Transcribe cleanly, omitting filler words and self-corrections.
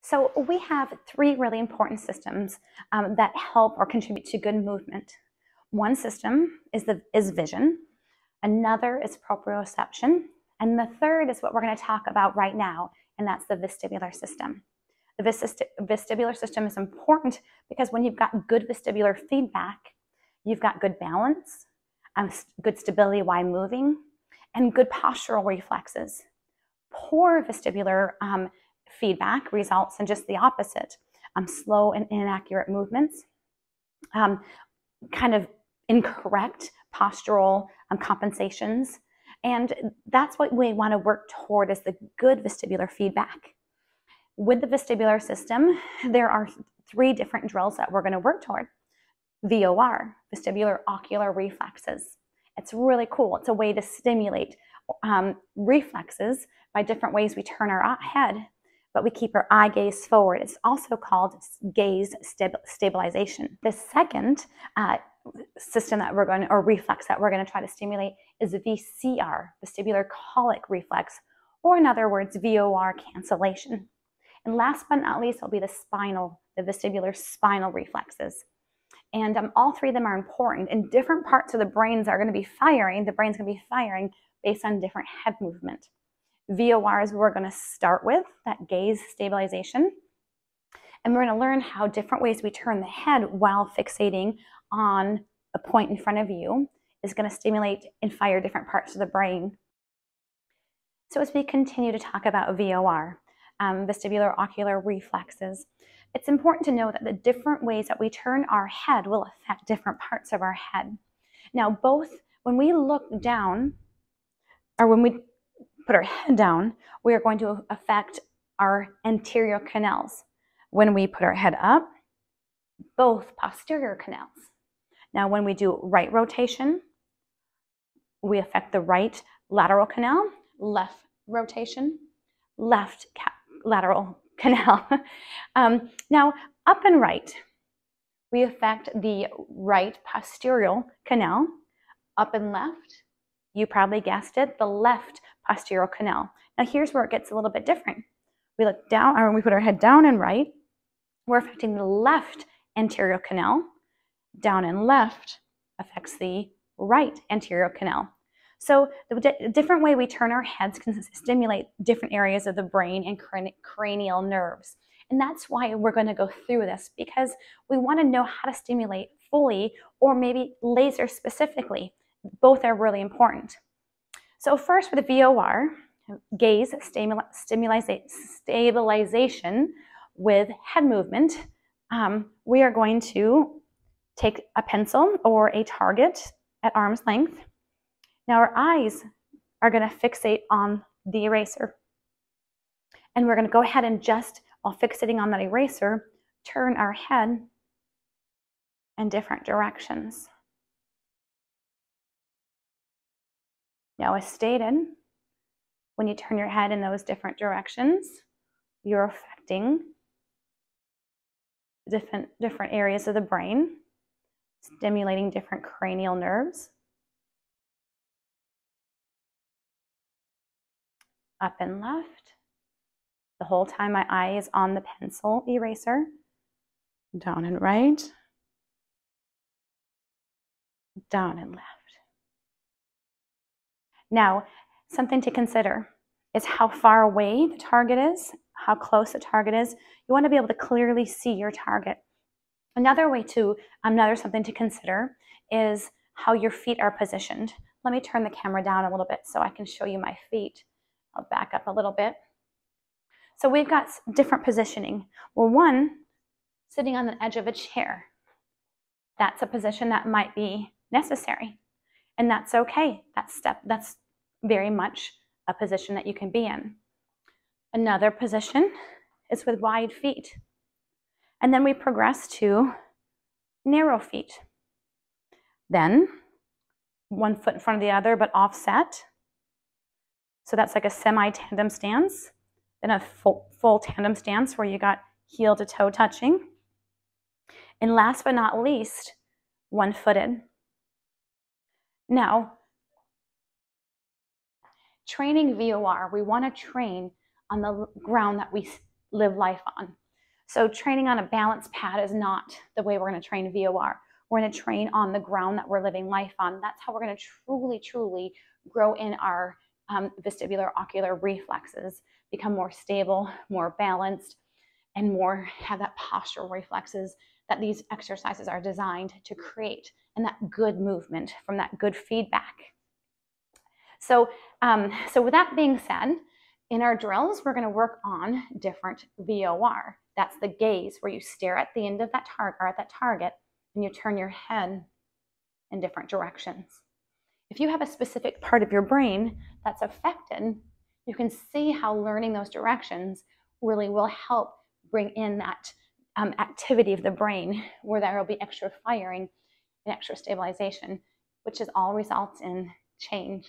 So we have three really important systems that help or contribute to good movement. One system is vision, another is proprioception, and the third is what we're going to talk about right now, and that's the vestibular system. The vestibular system is important because when you've got good vestibular feedback, you've got good balance, good stability while moving, and good postural reflexes. Poor vestibular feedback results in just the opposite, slow and inaccurate movements, kind of incorrect postural compensations, and that's what we want to work toward, is the good vestibular feedback. With the vestibular system, there are three different drills that we're going to work toward. VOR, vestibular ocular reflexes. It's really cool. It's a way to stimulate reflexes by different ways we turn our head, but we keep our eye gaze forward. It's also called gaze stabilization. The second system that we're going to, or reflex that we're going to try to stimulate, is VCR, vestibular colic reflex, or in other words, VOR cancellation. And last but not least will be the vestibular spinal reflexes. And all three of them are important, and different parts of the brains are going to be firing. The brain's going to be firing based on different head movement. VOR is we're going to start with, that gaze stabilization. And we're going to learn how different ways we turn the head while fixating on a point in front of you is going to stimulate and fire different parts of the brain. So as we continue to talk about VOR, vestibular ocular reflexes, it's important to know that the different ways that we turn our head will affect different parts of our head. Now, both when we look down, or when we put our head down, we are going to affect our anterior canals. When we put our head up, both posterior canals. Now, when we do right rotation, we affect the right lateral canal, left rotation, left lateral canal. Now, up and right, we affect the right posterior canal. Up and left, you probably guessed it, the left posterior canal. Now, here's where it gets a little bit different. We look down, or we put our head down and right, we're affecting the left anterior canal. Down and left affects the right anterior canal. So the different way we turn our heads can stimulate different areas of the brain and cranial nerves. And that's why we're going to go through this, because we want to know how to stimulate fully or maybe laser specifically. Both are really important. So first, with the VOR, gaze stabilization with head movement, we are going to take a pencil or a target at arm's length. Now our eyes are going to fixate on the eraser. And we're going to go ahead and just, while fixating on that eraser, turn our head in different directions. Now, as stated, when you turn your head in those different directions, you're affecting different areas of the brain, stimulating different cranial nerves. Up and left. The whole time my eye is on the pencil eraser. Down and right. Down and left. Now, something to consider is how far away the target is, how close the target is. You want to be able to clearly see your target. Another something to consider is how your feet are positioned. Let me turn the camera down a little bit so I can show you my feet. I'll back up a little bit. So we've got different positioning. Well, one, sitting on the edge of a chair. That's a position that might be necessary, and that's okay. That's very much a position that you can be in. Another position is with wide feet. And then we progress to narrow feet. Then one foot in front of the other, but offset. So that's like a semi-tandem stance. Then a full tandem stance where you got heel to toe touching. And last but not least, one-footed. Now, training VOR, we want to train on the ground that we live life on. So training on a balance pad is not the way we're going to train VOR. We're going to train on the ground that we're living life on. That's how we're going to truly grow in our vestibular ocular reflexes, become more stable, more balanced, and more have that postural reflexes that these exercises are designed to create, and that good movement from that good feedback. So with that being said, in our drills, we're going to work on different VOR. That's the gaze, where you stare at the end of that target, or at that target, and you turn your head in different directions. If you have a specific part of your brain that's affected, you can see how learning those directions really will help bring in that activity of the brain, where there will be extra firing and extra stabilization, which is all results in change